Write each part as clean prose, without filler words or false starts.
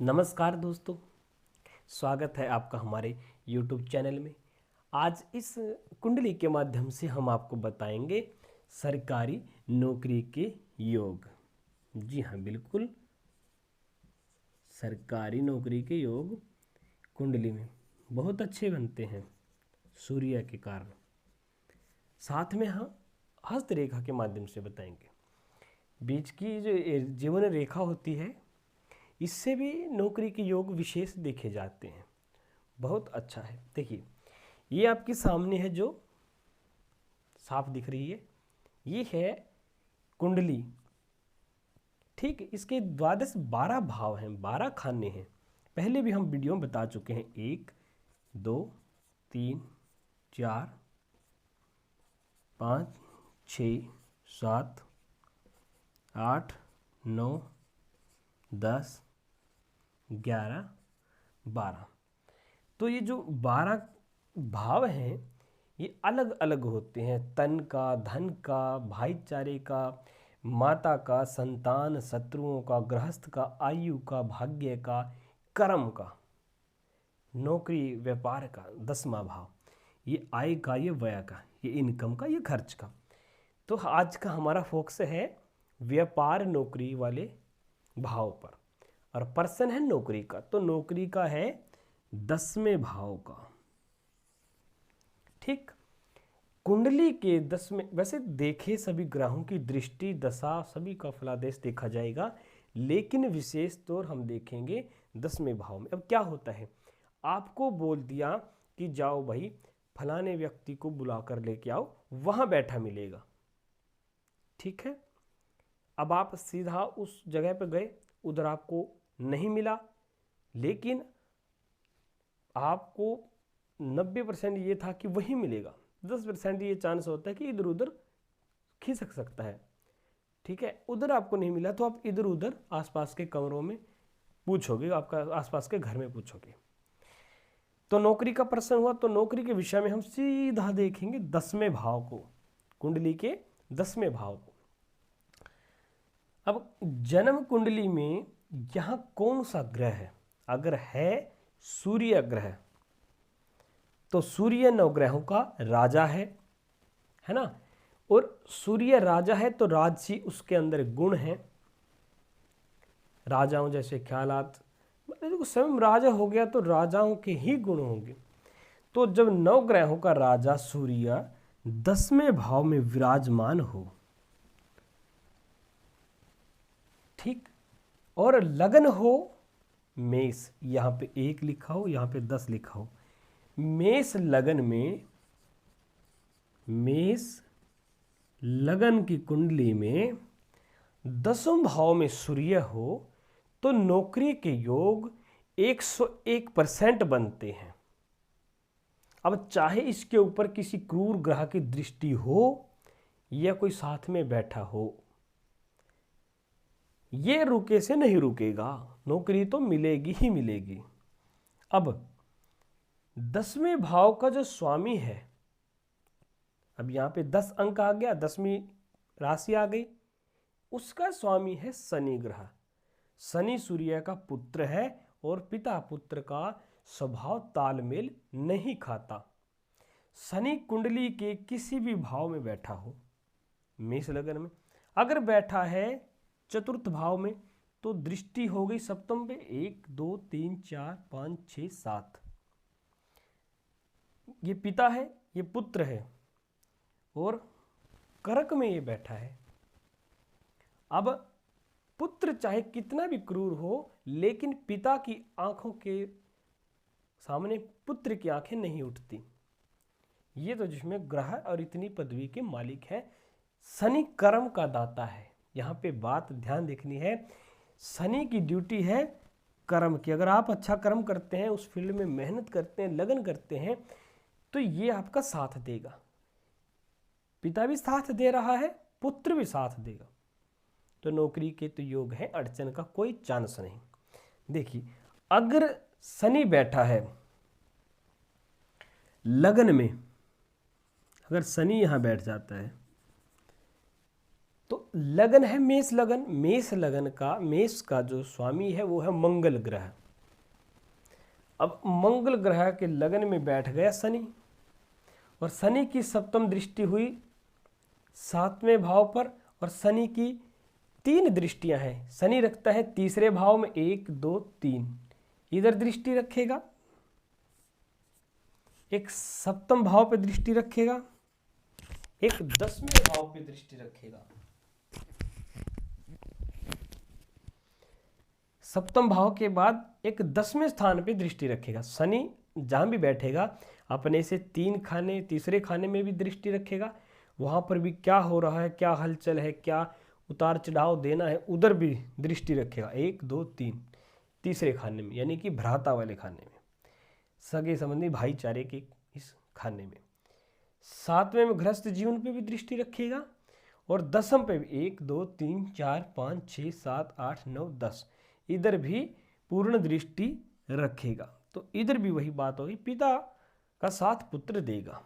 नमस्कार दोस्तों, स्वागत है आपका हमारे YouTube चैनल में। आज इस कुंडली के माध्यम से हम आपको बताएंगे सरकारी नौकरी के योग। जी हाँ, बिल्कुल सरकारी नौकरी के योग कुंडली में बहुत अच्छे बनते हैं सूर्य के कारण। साथ में हम हस्त रेखा के माध्यम से बताएंगे। बीच की जो जीवन रेखा होती है, इससे भी नौकरी के योग विशेष देखे जाते हैं। बहुत अच्छा है। देखिए, ये आपके सामने है जो साफ दिख रही है, ये है कुंडली। ठीक, इसके द्वादश 12 भाव हैं, 12 खाने हैं। पहले भी हम वीडियो में बता चुके हैं। 1 2 3 4 5 6 7 8 9 10 11 12। तो ये जो 12 भाव हैं, ये अलग अलग होते हैं। तन का, धन का, भाईचारे का, माता का, संतान, शत्रुओं का, गृहस्थ का, आयु का, भाग्य का, कर्म का, नौकरी व्यापार का 10वां भाव, ये आय का, ये व्यय का, ये इनकम का, ये खर्च का। तो आज का हमारा फोकस है व्यापार नौकरी वाले भाव पर, और पर्सन है नौकरी का। तो नौकरी का है 10वें भाव का। ठीक, कुंडली के 10वें, वैसे देखे सभी ग्रहों की दृष्टि दशा सभी का फलादेश देखा जाएगा, लेकिन विशेष तौर हम देखेंगे 10वें भाव में। अब क्या होता है, आपको बोल दिया कि जाओ भाई फलाने व्यक्ति को बुला कर लेके आओ, वहां बैठा मिलेगा। ठीक है, अब आप सीधा उस जगह पर गए, उधर आपको नहीं मिला, लेकिन आपको 90% ये था कि वही मिलेगा। 10% ये चांस होता है कि इधर उधर खिसक सकता है। ठीक है, उधर आपको नहीं मिला तो आप इधर उधर आसपास के कमरों में पूछोगे, आपका आसपास के घर में पूछोगे। तो नौकरी का प्रश्न हुआ, तो नौकरी के विषय में हम सीधा देखेंगे 10वें भाव को, कुंडली के 10वें भाव को। अब जन्म कुंडली में यहां कौन सा ग्रह है? अगर है सूर्य ग्रह, तो सूर्य नवग्रहों का राजा है ना। और सूर्य राजा है तो राजसी उसके अंदर गुण है। राजाओं जैसे ख्यालात, मतलब स्वयं राजा हो गया तो राजाओं के ही गुण होंगे। तो जब नवग्रहों का राजा सूर्य 10वें भाव में विराजमान हो, ठीक, और लगन हो मेष, यहां पे 1 लिखा हो, यहां पे 10 लिखा हो, मेष लगन में, मेष लगन की कुंडली में 10वें भाव में सूर्य हो, तो नौकरी के योग 101% बनते हैं। अब चाहे इसके ऊपर किसी क्रूर ग्रह की दृष्टि हो या कोई साथ में बैठा हो, ये रुके से नहीं रुकेगा, नौकरी तो मिलेगी ही मिलेगी। अब 10वें भाव का जो स्वामी है, अब यहां पे 10 अंक आ गया, 10वीं राशि आ गई, उसका स्वामी है शनि ग्रह। शनि सूर्य का पुत्र है और पिता पुत्र का स्वभाव तालमेल नहीं खाता। शनि कुंडली के किसी भी भाव में बैठा हो, मेष लगन में अगर बैठा है चतुर्थ भाव में, तो दृष्टि हो गई सप्तम पे, 1 2 3 4 5 6 7। ये पिता है, ये पुत्र है, और कर्क में ये बैठा है। अब पुत्र चाहे कितना भी क्रूर हो, लेकिन पिता की आंखों के सामने पुत्र की आंखें नहीं उठती। ये तो जिसमें ग्रह और इतनी पदवी के मालिक है। शनि कर्म का दाता है। यहाँ पे बात ध्यान देखनी है, शनि की ड्यूटी है कर्म की। अगर आप अच्छा कर्म करते हैं, उस फील्ड में मेहनत करते हैं, लगन करते हैं, तो ये आपका साथ देगा। पिता भी साथ दे रहा है, पुत्र भी साथ देगा, तो नौकरी के तो योग है, अड़चन का कोई चांस नहीं। देखिए, अगर शनि बैठा है लगन में, अगर शनि यहां बैठ जाता है, तो लगन है मेष लगन, मेष लगन का, मेष का जो स्वामी है वो है मंगल ग्रह। अब मंगल ग्रह के लगन में बैठ गया शनि, और शनि की सप्तम दृष्टि हुई 7वें भाव पर, और शनि की 3 दृष्टियां हैं। शनि रखता है तीसरे भाव में, 1 2 3, इधर दृष्टि रखेगा, एक 7वें भाव पे दृष्टि रखेगा, एक 10वें भाव पे दृष्टि रखेगा। 7वें भाव के बाद एक 10वें स्थान पे दृष्टि रखेगा। शनि जहां भी बैठेगा अपने से 3 खाने, तीसरे खाने में भी दृष्टि रखेगा, वहां पर भी क्या हो रहा है, क्या हलचल है, क्या उतार चढ़ाव देना है, उधर भी दृष्टि रखेगा। 1 2 3, तीसरे खाने में, यानी कि भ्राता वाले खाने में, सगे संबंधी भाईचारे के इस खाने में। 7वें में गृहस्थ जीवन पे भी दृष्टि रखेगा, और 10वें पे भी 1 2 3 4 5 6 7 8 9 10, इधर भी पूर्ण दृष्टि रखेगा। तो इधर भी वही बात होगी, पिता का साथ पुत्र देगा।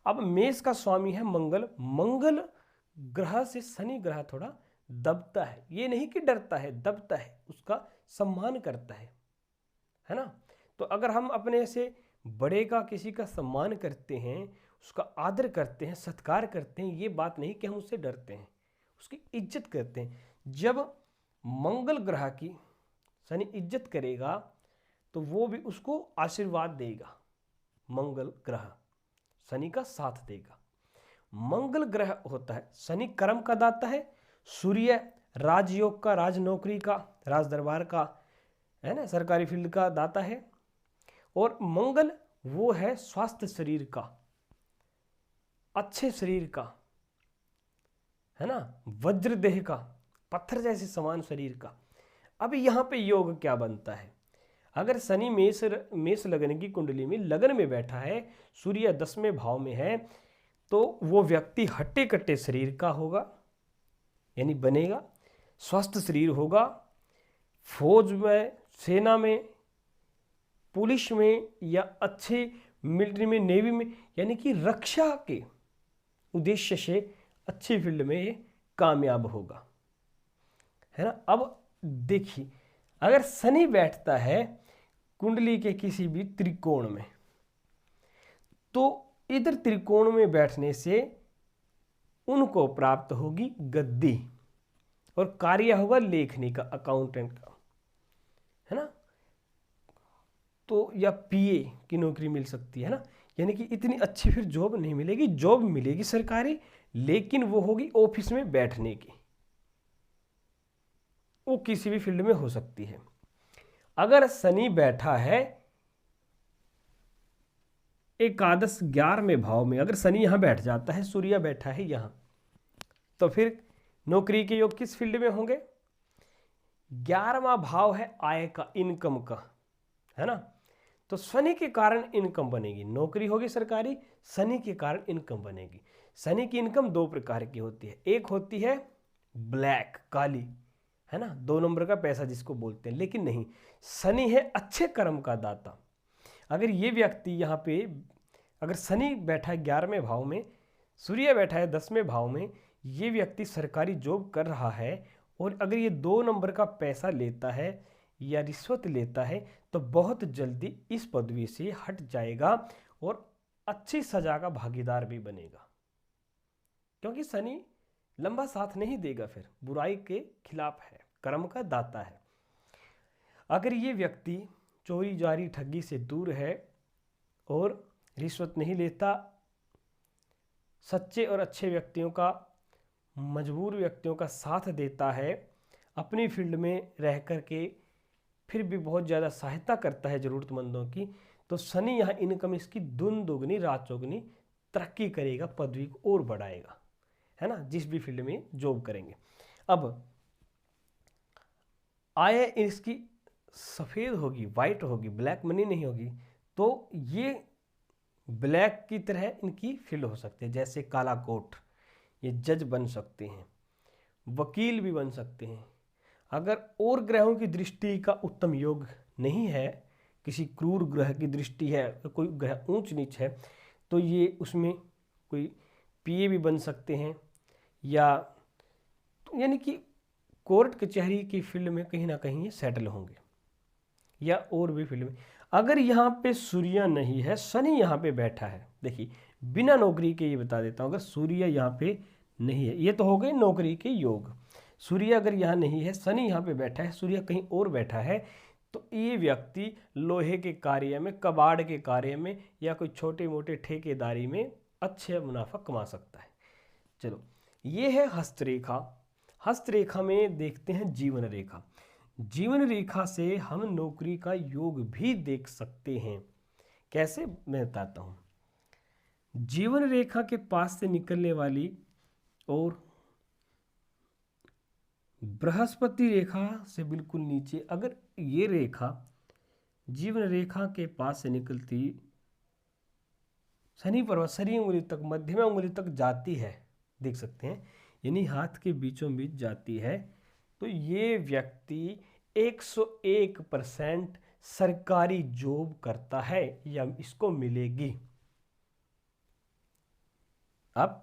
अब मेष का स्वामी है मंगल। मंगल ग्रह से शनि ग्रह थोड़ा दबता है, ये नहीं कि डरता है, दबता है, उसका सम्मान करता है ना। तो अगर हम अपने से बड़े का, किसी का सम्मान करते हैं, उसका आदर करते हैं, सत्कार करते हैं, ये बात नहीं कि हम उससे डरते हैं, उसकी इज्जत करते हैं। जब मंगल ग्रह की शनि इज्जत करेगा तो वो भी उसको आशीर्वाद देगा। मंगल ग्रह शनि का साथ देगा। मंगल ग्रह होता है, शनि कर्म का दाता है, सूर्य राजयोग का, राज नौकरी का, राज दरबार का, है ना, सरकारी फील्ड का दाता है, और मंगल वो है स्वास्थ्य शरीर का, अच्छे शरीर का, है ना, वज्र देह का, पत्थर जैसे समान शरीर का। अब यहाँ पे योग क्या बनता है? अगर शनि मेष लगन की कुंडली में लगन में बैठा है, सूर्य 10वें भाव में है, तो वो व्यक्ति हट्टे कट्टे शरीर का होगा, यानी बनेगा, स्वस्थ शरीर होगा, फौज में, सेना में, पुलिस में, या अच्छे मिलिट्री में, नेवी में, यानी कि रक्षा के उद्देश्य से अच्छी फील्ड में ये कामयाब होगा, है ना। अब देखिए, अगर शनि बैठता है कुंडली के किसी भी त्रिकोण में, तो इधर त्रिकोण में बैठने से उनको प्राप्त होगी गद्दी, और कार्य होगा लेखनी का, अकाउंटेंट का, है ना, तो या पीए की नौकरी मिल सकती है ना। यानी कि इतनी अच्छी फिर जॉब नहीं मिलेगी, जॉब मिलेगी सरकारी, लेकिन वो होगी ऑफिस में बैठने की, वो किसी भी फील्ड में हो सकती है। अगर शनि बैठा है एकादश 11वें भाव में, अगर शनि यहां बैठ जाता है, सूर्य बैठा है यहां, तो फिर नौकरी के योग किस फील्ड में होंगे? 11वां भाव है आय का, इनकम का, है ना। तो शनि के कारण इनकम बनेगी, नौकरी होगी सरकारी, शनि के कारण इनकम बनेगी। शनि की इनकम 2 प्रकार की होती है, एक होती है ब्लैक, काली, है ना, 2 नंबर का पैसा जिसको बोलते हैं। लेकिन नहीं, शनि है अच्छे कर्म का दाता। अगर ये व्यक्ति यहाँ पे, अगर शनि बैठा है 11वें भाव में, सूर्य बैठा है 10वें भाव में, ये व्यक्ति सरकारी जॉब कर रहा है, और अगर ये 2 नंबर का पैसा लेता है या रिश्वत लेता है, तो बहुत जल्दी इस पदवी से हट जाएगा और अच्छी सजा का भागीदार भी बनेगा, क्योंकि शनि लंबा साथ नहीं देगा, फिर बुराई के खिलाफ है, कर्म का दाता है। अगर ये व्यक्ति चोरी जारी ठगी से दूर है और रिश्वत नहीं लेता, सच्चे और अच्छे व्यक्तियों का, मजबूर व्यक्तियों का साथ देता है, अपनी फील्ड में रह कर के फिर भी बहुत ज़्यादा सहायता करता है ज़रूरतमंदों की, तो शनि यहाँ इनकम इसकी दुन दुगनी रात चौगनी तरक्की करेगा, पदवी को और बढ़ाएगा, है ना, जिस भी फील्ड में जॉब करेंगे। अब आय इसकी सफ़ेद होगी, वाइट होगी, ब्लैक मनी नहीं होगी, तो ये ब्लैक की तरह इनकी फील्ड हो सकती है, जैसे काला कोट, ये जज बन सकते हैं, वकील भी बन सकते हैं। अगर और ग्रहों की दृष्टि का उत्तम योग नहीं है, किसी क्रूर ग्रह की दृष्टि है, कोई ग्रह ऊंच नीच है, तो ये उसमें कोई पीए भी बन सकते हैं, या यानी कि कोर्ट कचहरी की फील्ड में कहीं ना कहीं ये सेटल होंगे, या और भी फील्ड में। अगर यहाँ पे सूर्य नहीं है, शनि यहाँ पे बैठा है, देखिए बिना नौकरी के ये बता देता हूँ, अगर सूर्य यहाँ पे नहीं है, ये तो हो गए नौकरी के योग। सूर्य अगर यहाँ नहीं है, शनि यहाँ पे बैठा है, सूर्य कहीं और बैठा है, तो ये व्यक्ति लोहे के कार्य में, कबाड़ के कार्य में, या कोई छोटे मोटे ठेकेदारी में अच्छे मुनाफा कमा सकता है। चलो, ये है हस्तरेखा। हस्तरेखा में देखते हैं जीवन रेखा। जीवन रेखा से हम नौकरी का योग भी देख सकते हैं। कैसे, मैं बताता हूँ। जीवन रेखा के पास से निकलने वाली और बृहस्पति रेखा से बिल्कुल नीचे अगर ये रेखा जीवन रेखा के पास से निकलती शनि पर्वत, शनि उंगली तक, मध्यमा उंगली तक जाती है, देख सकते हैं, यानी हाथ के बीचों बीच जाती है, तो ये व्यक्ति 101% सरकारी जॉब करता है या इसको मिलेगी। आप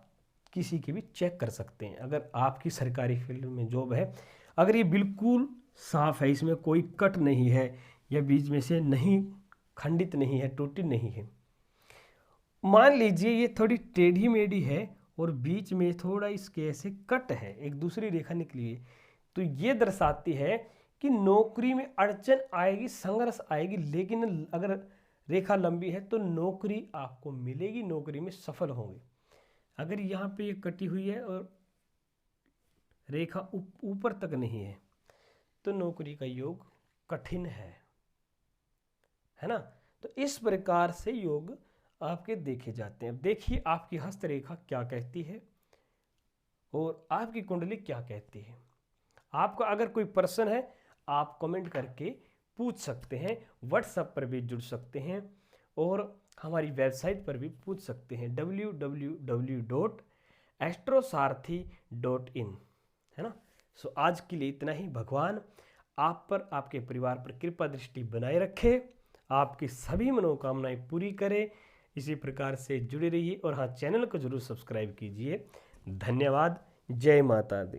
किसी की भी चेक कर सकते हैं, अगर आपकी सरकारी फील्ड में जॉब है, अगर ये बिल्कुल साफ है, इसमें कोई कट नहीं है, या बीच में से नहीं खंडित नहीं है, टूटी नहीं है, मान लीजिए ये थोड़ी टेढ़ी मेढ़ी है और बीच में थोड़ा इसके ऐसे कट है, एक दूसरी रेखा निकली है, तो ये दर्शाती है कि नौकरी में अड़चन आएगी, संघर्ष आएगी, लेकिन अगर रेखा लंबी है तो नौकरी आपको मिलेगी, नौकरी में सफल होंगे। अगर यहाँ पे ये कटी हुई है और रेखा ऊपर तक नहीं है, तो नौकरी का योग कठिन है ना। तो इस प्रकार से योग आपके देखे जाते हैं। देखिए आपकी हस्तरेखा क्या कहती है और आपकी कुंडली क्या कहती है। आपका अगर कोई प्रश्न है, आप कमेंट करके पूछ सकते हैं, व्हाट्सएप पर भी जुड़ सकते हैं और हमारी वेबसाइट पर भी पूछ सकते हैं, www.astrosaarthi.in, है ना। सो आज के लिए इतना ही। भगवान आप पर, आपके परिवार पर कृपा दृष्टि बनाए रखे, आपकी सभी मनोकामनाएं पूरी करे। इसी प्रकार से जुड़े रहिए और हाँ, चैनल को जरूर सब्सक्राइब कीजिए। धन्यवाद। जय माता दी।